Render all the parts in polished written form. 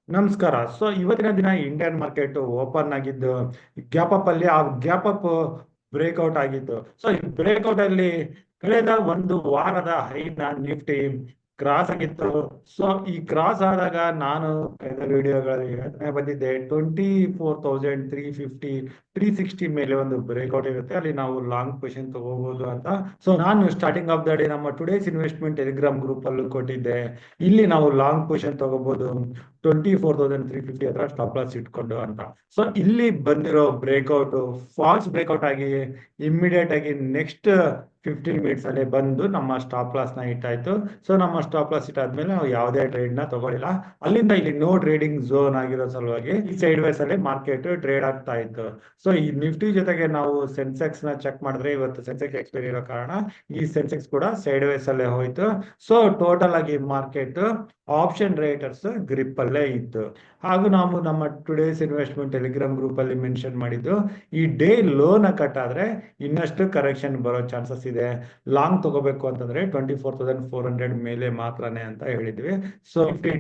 ನಮಸ್ಕಾರ. ಇವತ್ತಿನ ದಿನ ಇಂಡಿಯನ್ ಮಾರ್ಕೆಟ್ ಓಪನ್ ಆಗಿದ್ದು ಗ್ಯಾಪ್ ಅಪ್ ಅಲ್ಲಿ ಆ ಗ್ಯಾಪ್ ಅಪ್ ಬ್ರೇಕ್ಔಟ್ ಆಗಿತ್ತು. ಈ ಬ್ರೇಕ್ಔಟ್ ಅಲ್ಲಿ ಕಳೆದ ಒಂದು ವಾರದ ಹೈನ ನಿಫ್ಟಿ ಕ್ರಾಸ್ ಆಗಿತ್ತು. ಈ ಕ್ರಾಸ್ ಆದಾಗ ನಾನು ಕಳೆದ ವಿಡಿಯೋಗಳಲ್ಲಿ ಹೇಳ್ತಾನೆ ಬಂದಿದ್ದೆ 24,350 360 ಮೇಲೆ ಒಂದು ಬ್ರೇಕ್ಔಟ್ ಇರುತ್ತೆ, ಅಲ್ಲಿ ನಾವು ಲಾಂಗ್ ಪೊಸಿಷನ್ ತಗೋಬಹುದು ಅಂತ. ನಾನು ಸ್ಟಾರ್ಟಿಂಗ್ ಆಫ್ ದ ಡೇ ನಮ್ಮ ಟುಡೇಸ್ ಇನ್ವೆಸ್ಟ್ಮೆಂಟ್ ಟೆಲಿಗ್ರಾಮ್ ಗ್ರೂಪ್ ಅಲ್ಲೂ ಕೊಟ್ಟಿದ್ದೆ. ಇಲ್ಲಿ ನಾವು ಲಾಂಗ್ ಪೊಸಿಷನ್ ತಗೋಬಹುದು 24,350 ಹತ್ರ ಸ್ಟಾಪ್ ಲಾಸ್ ಇಟ್ಕೊಂಡು ಅಂತ. ಇಲ್ಲಿ ಬಂದಿರೋ ಬ್ರೇಕ್ಔಟ್ ಫಾಲ್ಸ್ ಬ್ರೇಕ್ಔಟ್ ಆಗಿ ಇಮ್ಮಿಡಿಯೇಟ್ ಆಗಿ ನೆಕ್ಸ್ಟ್ 15 ಮಿನಿಟ್ಸ್ ಅಲ್ಲಿ ಬಂದು ನಮ್ಮ ಸ್ಟಾಪ್ ಲಾಸ್ ನ ಇಟ್ಟಾಯ್ತು. ನಮ್ಮ ಸ್ಟಾಪ್ ಲಾಸ್ ಇಟ್ಟಾದ್ಮೇಲೆ ನಾವು ಯಾವುದೇ ಟ್ರೇಡ್ ನ ತಗೊಳ್ಳಿಲ್ಲ. ಅಲ್ಲಿಂದ ಇಲ್ಲಿ ನೋ ಟ್ರೇಡಿಂಗ್ ಝೋನ್ ಆಗಿರೋ ಸಲುವಾಗಿ ಈ ಸೈಡ್ ವೈಸ್ ಅಲ್ಲಿ ಮಾರ್ಕೆಟ್ ಟ್ರೇಡ್ ಆಗ್ತಾ ಇತ್ತು. ಈ ನಿಫ್ಟಿ ಜೊತೆಗೆ ನಾವು ಸೆನ್ಸೆಕ್ಸ್ ನ ಚೆಕ್ ಮಾಡಿದ್ರೆ ಇವತ್ತು ಸೆನ್ಸೆಕ್ಸ್ ಎಕ್ಸ್ಪೈರಿ ಇರೋ ಕಾರಣ ಈ ಸೆನ್ಸೆಕ್ಸ್ ಕೂಡ ಸೈಡ್ ವೈಸ್ ಅಲ್ಲೇ ಹೋಯ್ತು. ಟೋಟಲ್ ಆಗಿ ಮಾರ್ಕೆಟ್ ಆಪ್ಷನ್ ರೇಟರ್ಸ್ ಗ್ರಿಪ್ ಅಲ್ಲೇ ಇತ್ತು. ಹಾಗೂ ನಾವು ನಮ್ಮ ಟುಡೇಸ್ ಇನ್ವೆಸ್ಟ್ಮೆಂಟ್ ಟೆಲಿಗ್ರಾಮ್ ಗ್ರೂಪ್ ಅಲ್ಲಿ ಮೆನ್ಷನ್ ಮಾಡಿದ್ದು, ಈ ಡೇ ಲೋನ ಕಟ್ ಆದ್ರೆ ಇನ್ನಷ್ಟು ಕರೆಕ್ಷನ್ ಬರೋ ಚಾನ್ಸಸ್ ಇದೆ. ಲಾಂಗ್ ತಗೋಬೇಕು ಅಂತಂದ್ರೆ 24,400 ಮೇಲೆ ಮಾತ್ರನೇ ಅಂತ ಹೇಳಿದ್ವಿ.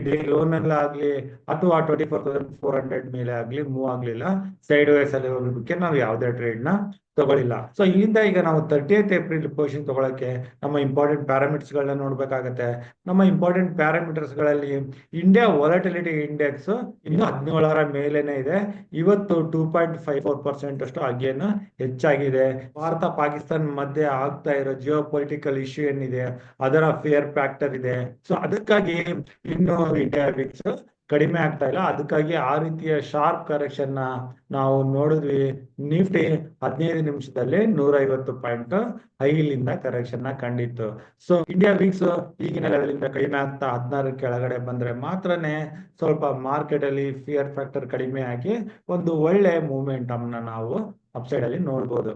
ಡೇ ಲೋನ್ ಎಲ್ಲ ಆಗ್ಲಿ ಅಥವಾ 24,400 ಮೇಲೆ ಆಗ್ಲಿ ಮೂವ್ ಆಗ್ಲಿಲ್ಲ, ಸೈಡ್ ವೈಸ್ ಅಲ್ಲಿ ಹೋಗೋದಕ್ಕೆ ನಾವು ಯಾವುದೇ ಟ್ರೇಡ್ ನ ತಗೊಳ್ಳಿಲ್ಲ. ಇಲ್ಲಿಂದ ಈಗ ನಾವು 30th ಏಪ್ರಿಲ್ ಪೊಸಿಷನ್ ತಗೊಳಕ್ಕೆ ನಮ್ಮ ಇಂಪಾರ್ಟೆಂಟ್ ಪ್ಯಾರಾಮೀಟರ್ಸ್ ಗಳನ್ನ ನೋಡ್ಬೇಕಾಗತ್ತೆ. ನಮ್ಮ ಇಂಪಾರ್ಟೆಂಟ್ ಪ್ಯಾರಾಮೀಟರ್ಸ್ ಗಳಲ್ಲಿ ಇಂಡಿಯಾ ವಾಲಟಿಲಿಟಿ ಇಂಡೆಕ್ಸ್ ಇನ್ನು 17ರ ಮೇಲೇನೆ ಇದೆ. ಇವತ್ತು 2.54% ಅಷ್ಟು ಅಗೇನ್ ಹೆಚ್ಚಾಗಿದೆ. ಭಾರತ ಪಾಕಿಸ್ತಾನ ಮಧ್ಯೆ ಆಗ್ತಾ ಇರೋ ಜಿಯೋ ಪೊಲಿಟಿಕಲ್ ಇಶ್ಯೂ ಏನಿದೆ ಅದರ ಫಿಯರ್ ಫ್ಯಾಕ್ಟರ್ ಇದೆ. ಅದಕ್ಕಾಗಿ ಇನ್ನು ಇಂಡಿಯಾ ವಿಕ್ಸ್ ಕಡಿಮೆ ಆಗ್ತಾ ಇಲ್ಲ. ಅದಕ್ಕಾಗಿ ಆ ರೀತಿಯ ಶಾರ್ಪ್ ಕರೆಕ್ಷನ್ ನ ನಾವು ನೋಡಿದ್ವಿ. ನಿಫ್ಟಿ 15 ನಿಮಿಷದಲ್ಲಿ 150 ಪಾಯಿಂಟ್ ಹೈಲಿಂದ ಕರೆಕ್ಷನ್ ನ ಕಂಡಿತ್ತು. ಇಂಡಿಯಾ ವಿಕ್ಸ್ ಈಗಿನ ಲೆವೆಲ್ ಇಂದ ಕಡಿಮೆ ಆಗ್ತಾ 16 ಕೆಳಗಡೆ ಬಂದ್ರೆ ಮಾತ್ರನೇ ಸ್ವಲ್ಪ ಮಾರ್ಕೆಟ್ ಅಲ್ಲಿ ಫಿಯರ್ ಫ್ಯಾಕ್ಟರ್ ಕಡಿಮೆ ಆಗಿ ಒಂದು ಒಳ್ಳೆ ಮೂವ್ಮೆಂಟಮ್ ನ ನಾವು ಅಪ್ಸೈಡ್ ಅಲ್ಲಿ ನೋಡ್ಬೋದು.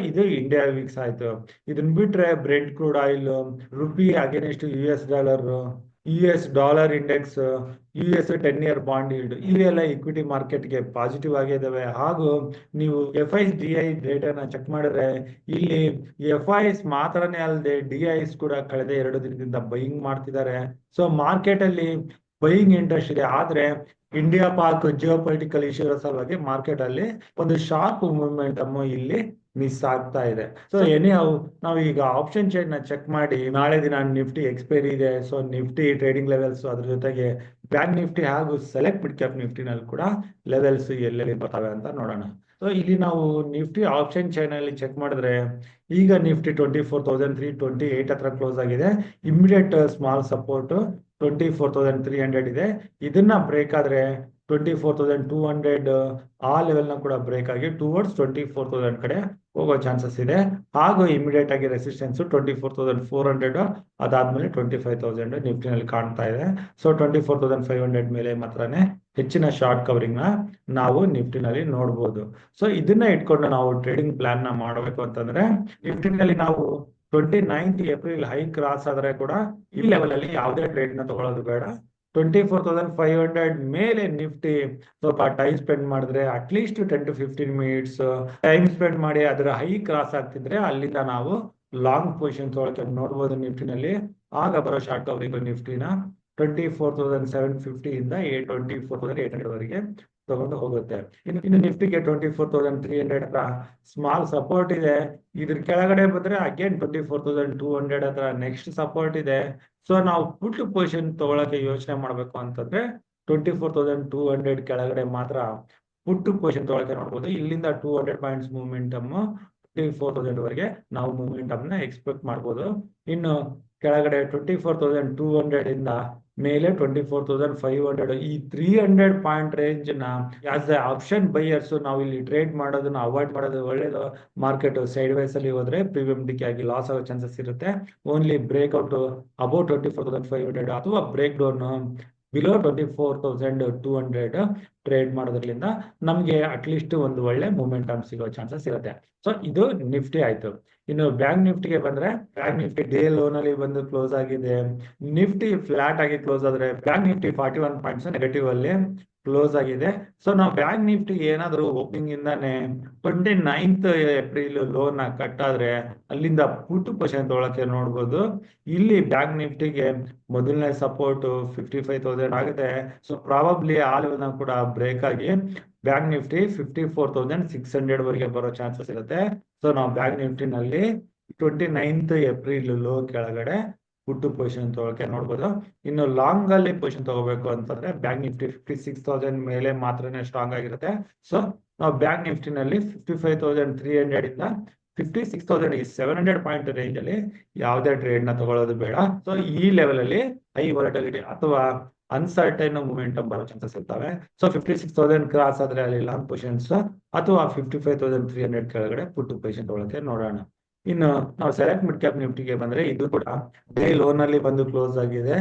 ಇದು ಇಂಡಿಯಾ ವೀಕ್ಸ್ ಆಯ್ತು. ಇದನ್ ಬಿಟ್ರೆ Brent crude oil, rupee against US dollar, US dollar index, US 10 year bond yield ಇವೆಲ್ಲ ಇಕ್ವಿಟಿ ಮಾರ್ಕೆಟ್ಗೆ ಪಾಸಿಟಿವ್ ಆಗಿದ್ದಾವೆ. ಹಾಗೂ ನೀವು FIS-DI ಡೇಟಾನ ಚೆಕ್ ಮಾಡಿದ್ರೆ ಇಲ್ಲಿ FIS ಮಾತ್ರನೇ ಅಲ್ಲದೆ DIs ಕೂಡ ಕಳೆದ 2 ದಿನದಿಂದ ಬೈಯಿಂಗ್ ಮಾಡ್ತಿದ್ದಾರೆ. ಮಾರ್ಕೆಟ್ ಅಲ್ಲಿ ಬೈಯಿಂಗ್ ಇಂಟ್ರೆಸ್ಟ್ ಇದೆ. ಆದ್ರೆ India Pak Jio political issue ಸಲುವಾಗಿ ಮಾರ್ಕೆಟ್ ಅಲ್ಲಿ ಒಂದು ಶಾರ್ಪ್ ಮೂವ್ಮೆಂಟಮ್ ಇಲ್ಲಿ ಮಿಸ್ ಆಗ್ತಾ ಇದೆ. ನಾವು ಈಗ ಆಪ್ಷನ್ ಚೈನ್ ನ ಚೆಕ್ ಮಾಡಿ ನಾಳೆ ದಿನ ನಿಫ್ಟಿ ಎಕ್ಸ್ಪೈರಿ ಇದೆ. ನಿಫ್ಟಿ ಟ್ರೇಡಿಂಗ್ ಲೆವೆಲ್ಸ್, ಅದ್ರ ಜೊತೆಗೆ ಬ್ಯಾಂಕ್ ನಿಫ್ಟಿ ಹಾಗೂ ಸೆಲೆಕ್ಟ್ ಮಿಡ್ ಕ್ಯಾಪ್ ನಿಫ್ಟಿ ನಲ್ಲಿ ಕೂಡ ಲೆವೆಲ್ಸ್ ಎಲ್ಲೆಲ್ಲಿ ಬರ್ತವೆ ಅಂತ ನೋಡೋಣ. ಇಲ್ಲಿ ನಾವು ನಿಫ್ಟಿ ಆಪ್ಷನ್ ಚೈನ್ ಅಲ್ಲಿ ಚೆಕ್ ಮಾಡಿದ್ರೆ ಈಗ ನಿಫ್ಟಿ 24,328 ಹತ್ರ ಕ್ಲೋಸ್ ಆಗಿದೆ. ಇಮಿಡಿಯೇಟ್ ಸ್ಮಾಲ್ ಸಪೋರ್ಟ್ 24,300 ಇದೆ. ಇದನ್ನ ಬ್ರೇಕ್ ಆದ್ರೆ 24,200 ಆ ಲೆವೆಲ್ ನ ಕೂಡ ಬ್ರೇಕ್ ಆಗಿ ಟುವರ್ಡ್ಸ್ 24,000 ಕಡೆ ಹೋಗೋ ಚಾನ್ಸಸ್ ಇದೆ. ಹಾಗೂ ಇಮಿಡಿಯೇಟ್ ಆಗಿ ರೆಸಿಸ್ಟೆನ್ಸ್ 24,400, ಅದಾದ್ಮೇಲೆ 25,000 ನಿಫ್ಟಿನಲ್ಲಿ ಕಾಣ್ತಾ ಇದೆ. 24,500 ಮೇಲೆ ಮಾತ್ರನೇ ಹೆಚ್ಚಿನ ಶಾರ್ಟ್ ಕವರಿಂಗ್ ನ ನಾವು ನಿಫ್ಟಿನಲ್ಲಿ ನೋಡ್ಬೋದು. ಇದನ್ನ ಇಟ್ಕೊಂಡು ನಾವು ಟ್ರೇಡಿಂಗ್ ಪ್ಲಾನ್ ನ ಮಾಡಬೇಕು ಅಂತಂದ್ರೆ ನಿಫ್ಟಿನಲ್ಲಿ ನಾವು 29th ಏಪ್ರಿಲ್ ಹೈ ಕ್ರಾಸ್ ಆದ್ರೆ ಕೂಡ ಈ ಲೆವೆಲ್ ಅಲ್ಲಿ ಯಾವುದೇ ಟ್ರೇಡ್ ನ ತಗೊಳ್ಳೋದು ಬೇಡ. 24,500 ಮೇಲೆ ನಿಫ್ಟಿ ಸ್ವಲ್ಪ ಟೈಮ್ ಸ್ಪೆಂಡ್ ಮಾಡಿದ್ರೆ at least 10 to 15 minutes time spend ಮಾಡಿ ಅದರ ಹೈ ಕ್ರಾಸ್ ಆಗ್ತಿದ್ರೆ ಅಲ್ಲಿಂದ ನಾವು ಲಾಂಗ್ ಪೊಸಿಷನ್ ತೊಗೊಳಕ್ಕೆ ನೋಡ್ಬೋದು ನಿಫ್ಟಿನಲ್ಲಿ. ಆಗ ಬರೋ ಶಾರ್ಟ್ ಕವರಿಂಗ್ ನಿಫ್ಟಿನ 24,750 ಇಂದ 24,800 ವರೆಗೆ ತಗೊಂಡು ಹೋಗುತ್ತೆ. ಇನ್ನು ನಿಫ್ಟಿಗೆ 24,300 ಹತ್ರ ಸ್ಮಾಲ್ ಸಪೋರ್ಟ್ ಇದೆ. ಇದ್ರ ಕೆಳಗಡೆ ಬಂದ್ರೆ ಅಗೇನ್ 24,200 ಹತ್ರ ನೆಕ್ಸ್ಟ್ ಸಪೋರ್ಟ್ ಇದೆ. ನಾವು ಪುಟ್ ಪೊಸಿಷನ್ ತಗೊಳಕ್ಕೆ ಯೋಚನೆ ಮಾಡ್ಬೇಕು ಅಂತಂದ್ರೆ 24,200 ಕೆಳಗಡೆ ಮಾತ್ರ ಪುಟ್ ಪೊಸಿಷನ್ ತಗೊಳಕ್ಕೆ ನೋಡ್ಬೋದು. ಇಲ್ಲಿಂದ 200 ಪಾಯಿಂಟ್ಸ್ ಮೂವ್ಮೆಂಟಮ್ 24,000 ವರೆಗೆ ನಾವು ಮೂವ್ಮೆಂಟಮ್ ನ ಎಕ್ಸ್ಪೆಕ್ಟ್ ಮಾಡ್ಬೋದು. ಇನ್ನು ಕೆಳಗಡೆ 24,200 ಇಂದ ಮೇಲೆ 24,500 ಈ 300 ಪಾಯಿಂಟ್ ರೇಂಜ್ ನ ಆಸ್ ಎ ಆಪ್ಷನ್ ಬೈಯರ್ಸ್ ನಾವು ಇಲ್ಲಿ ಟ್ರೇಡ್ ಮಾಡೋದನ್ನ ಅವಾಯ್ಡ್ ಮಾಡೋದು ಒಳ್ಳೇದು. ಮಾರ್ಕೆಟ್ ಸೈಡ್ ವೈಸ್ ಅಲ್ಲಿ ಹೋದ್ರೆ ಪ್ರೀಮಿಯಂ ಡಿಕೆ ಆಗಿ ಲಾಸ್ ಆಗೋ ಚಾನ್ಸಸ್ ಇರುತ್ತೆ. ಓನ್ಲಿ ಬ್ರೇಕ್ಔಟ್ ಅಬೌಟ್ 24,500 ಅಥವಾ ಬ್ರೇಕ್ ಡೌನ್ ಬಿಲೋ 24,200 ಟ್ರೇಡ್ ಮಾಡೋದ್ರಿಂದ ನಮ್ಗೆ ಅಟ್ಲೀಸ್ಟ್ ಒಂದು ಒಳ್ಳೆ ಮೂಮೆಂಟಮ್ ಸಿಗೋ ಚಾನ್ಸಸ್ ಇರುತ್ತೆ. ಸೊ ಇದು ನಿಫ್ಟಿ ಆಯ್ತು. ಇನ್ನು ಬ್ಯಾಂಕ್ ನಿಫ್ಟಿಗೆ ಬಂದ್ರೆ ಬ್ಯಾಂಕ್ ನಿಫ್ಟಿ ಡೇ ಲೋನ್ ಅಲ್ಲಿ ಬಂದು ಕ್ಲೋಸ್ ಆಗಿದೆ. ನಿಫ್ಟಿ ಫ್ಲಾಟ್ ಆಗಿ ಕ್ಲೋಸ್ ಆದ್ರೆ ಬ್ಯಾಂಕ್ ನಿಫ್ಟಿ 41 ಪಾಯಿಂಟ್ಸ್ ನೆಗೆಟಿವ್ ಅಲ್ಲಿ ಕ್ಲೋಸ್ ಆಗಿದೆ. ಸೊ ನಾವು ಬ್ಯಾಂಕ್ ನಿಫ್ಟಿ ಏನಾದ್ರು ಓಪನಿಂಗ್ ಇಂದಾನೆ 29th ಏಪ್ರಿಲ್ ಲೋನ್ ಕಟ್ ಆದ್ರೆ ಅಲ್ಲಿಂದ ಪುಟ್ ಪೊಸಿಷನ್ ತೊಗೊಳಕ್ಕೆ ನೋಡ್ಬೋದು. ಇಲ್ಲಿ ಬ್ಯಾಂಕ್ ನಿಫ್ಟಿಗೆ ಮೊದಲನೇ ಸಪೋರ್ಟ್ 55,000 ಆಗುತ್ತೆ. ಸೊ ಪ್ರಾಬಬ್ಲಿ ಆ ಲೆವೆಲ್ ಕೂಡ ಬ್ರೇಕ್ ಆಗಿ ಬ್ಯಾಂಕ್ ನಿಫ್ಟಿ 54,600 ವರೆಗೆ ಬರೋ ಚಾನ್ಸಸ್ ಇರುತ್ತೆ. ಸೊ ನಾವು ಬ್ಯಾಂಕ್ ನಿಫ್ಟಿನಲ್ಲಿ 29th ಏಪ್ರಿಲ್ ಲೋ ಕೆಳಗಡೆ ಪುಟ್ಟು ಪೊಸಿಷನ್ ತೊಗೊಳಕ್ಕೆ ನೋಡ್ಬೋದು. ಇನ್ನು ಲಾಂಗ್ ಅಲ್ಲಿ ಪೊಸಿಷನ್ ತಗೋಬೇಕು ಅಂತಂದ್ರೆ ಬ್ಯಾಂಕ್ ನಿಫ್ಟಿ 56,000 ಮೇಲೆ ಮಾತ್ರನೇ ಸ್ಟ್ರಾಂಗ್ ಆಗಿರುತ್ತೆ. ಸೊ ನಾವು ಬ್ಯಾಂಕ್ ನಿಫ್ಟಿನಲ್ಲಿ 55,300 ಇಂದ 56,700 ಪಾಯಿಂಟ್ ರೇಂಜ್ ಅಲ್ಲಿ ಯಾವುದೇ ಟ್ರೇಡ್ ನ ತಗೊಳ್ಳೋದು ಬೇಡ. ಸೊ ಈ ಲೆವೆಲ್ ಅಲ್ಲಿ ಹೈ ವಾಲಟಿಲಿಟಿ ಅಥವಾ ಅನ್ಸರ್ಟೈನ್ ಮೂಮೆಂಟಮ್ ಬರೋ ಚಾನ್ಸಸ್ ಇರ್ತವೆ. ಸೊ 56,000 ಕ್ರಾಸ್ ಆದ್ರೆ ಅಲ್ಲಿ ಲಾಂಗ್ ಪೊಸಿಷನ್ಸ್ ಅಥವಾ 55,300 ಕೆಳಗಡೆ ಪುಟ್ಟು ಪೊಸಿಷನ್ ತಗೊಳಕ್ಕೆ ನೋಡೋಣ. ಇನ್ನು ನಾವು ಸೆಲೆಕ್ಟ್ ಮಿಡ್ ಕ್ಯಾಪ್ ನಿಫ್ಟಿಗೆ ಬಂದ್ರೆ ಇದು ಕೂಡ ಡೇ ಲೋನ್ ಅಲ್ಲಿ ಬಂದು ಕ್ಲೋಸ್ ಆಗಿದೆ.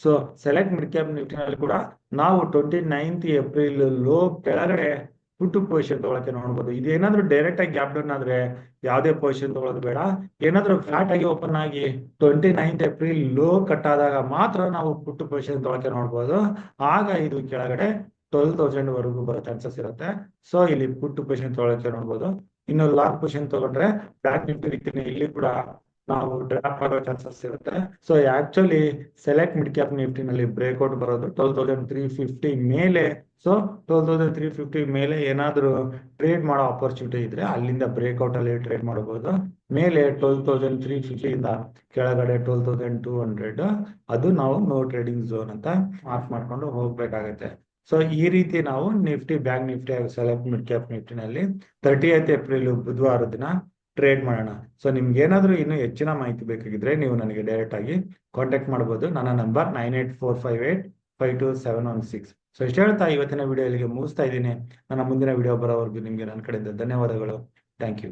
ಸೊ ಸೆಲೆಕ್ಟ್ ಮಿಡ್ ಕ್ಯಾಪ್ ನಿಫ್ಟಿನಲ್ಲಿ ಕೂಡ ನಾವು 29th ಏಪ್ರಿಲ್ ಲೋ ಕೆಳಗಡೆ ಪುಟ್ಟು ಪೊಸಿಷನ್ ತಗೊಳಕ್ಕೆ ನೋಡ್ಬೋದು. ಇದೇನಾದ್ರೂ ಡೈರೆಕ್ಟ್ ಆಗಿ ಗ್ಯಾಪ್ ಡೌನ್ ಆದ್ರೆ ಯಾವುದೇ ಪೊಸಿಷನ್ ತಗೊಳ್ಳೋದು ಬೇಡ. ಏನಾದ್ರೂ ಫ್ಲಾಟ್ ಆಗಿ ಓಪನ್ ಆಗಿ 29th ಏಪ್ರಿಲ್ ಲೋ ಕಟ್ ಆದಾಗ ಮಾತ್ರ ನಾವು ಪುಟ್ಟು ಪೊಸಿಷನ್ ತಗೊಳಕ್ಕೆ ನೋಡ್ಬೋದು. ಆಗ ಇದು ಕೆಳಗಡೆ 12,000 ವರೆಗೂ ಬರೋ ಚಾನ್ಸಸ್ ಇರುತ್ತೆ. ಸೊ ಇಲ್ಲಿ ಪುಟ್ಟು ಪೊಸಿಷನ್ ತಗೊಳಕ್ಕೆ ನೋಡ್ಬೋದು. ಇನ್ನು ಲಾಂಗ್ ಪೊಸಿಷನ್ ತಗೊಂಡ್ರೆ ಬ್ಯಾಂಕ್ ನಿಫ್ಟಿ ರೀತಿನೇ ಇಲ್ಲಿ ಕೂಡ ನಾವು ಡ್ರಾಪ್ ಆಗೋ ಚಾನ್ಸಸ್ ಇರುತ್ತೆ. So actually select mid cap ನಿಫ್ಟಿನಲ್ಲಿ ಬ್ರೇಕ್ಔಟ್ ಬರೋದು 12,350 ಮೇಲೆ. ಸೊ 12,350 ಮೇಲೆ ಏನಾದ್ರು ಟ್ರೇಡ್ ಮಾಡೋ ಆಪರ್ಚುನಿಟಿ ಇದ್ರೆ ಅಲ್ಲಿಂದ ಬ್ರೇಕ್ಔಟ್ ಅಲ್ಲಿ ಟ್ರೇಡ್ ಮಾಡಬಹುದು. ಮೇಲೆ 12,350 ಇಂದ ಕೆಳಗಡೆ 12,200 ಅದು ನಾವು ನೋ ಟ್ರೇಡಿಂಗ್ ಝೋನ್ ಅಂತ ಮಾರ್ಕ್ ಮಾಡ್ಕೊಂಡು ಹೋಗ್ಬೇಕಾಗತ್ತೆ. ಸೊ ಈ ರೀತಿ ನಾವು ನಿಫ್ಟಿ ಬ್ಯಾಂಕ್ ನಿಫ್ಟಿ ಹಾಗೂ ಸೆಲೆಕ್ಟ್ ಮಿಡ್ ಕ್ಯಾಪ್ ನಿಫ್ಟಿನಲ್ಲಿ 30th ಏಪ್ರಿಲ್ ಬುಧವಾರ ದಿನ ಟ್ರೇಡ್ ಮಾಡೋಣ. ಸೊ ನಿಮ್ಗೆ ಏನಾದ್ರೂ ಇನ್ನೂ ಹೆಚ್ಚಿನ ಮಾಹಿತಿ ಬೇಕಾಗಿದ್ರೆ ನೀವು ನನಗೆ ಡೈರೆಕ್ಟ್ ಆಗಿ ಕಾಂಟ್ಯಾಕ್ಟ್ ಮಾಡಬಹುದು. ನನ್ನ ನಂಬರ್ 9845852716. ಸೊ ಇಷ್ಟು ಹೇಳ್ತಾ ಇವತ್ತಿನ ವಿಡಿಯೋ ಇಲ್ಲಿಗೆ ಮುಗಿಸ್ತಾ ಇದ್ದೀನಿ. ನನ್ನ ಮುಂದಿನ ವಿಡಿಯೋ ಬರೋವರೆಗೂ ನಿಮ್ಗೆ ನನ್ನ ಕಡೆಯಿಂದ ಧನ್ಯವಾದಗಳು. Thank you.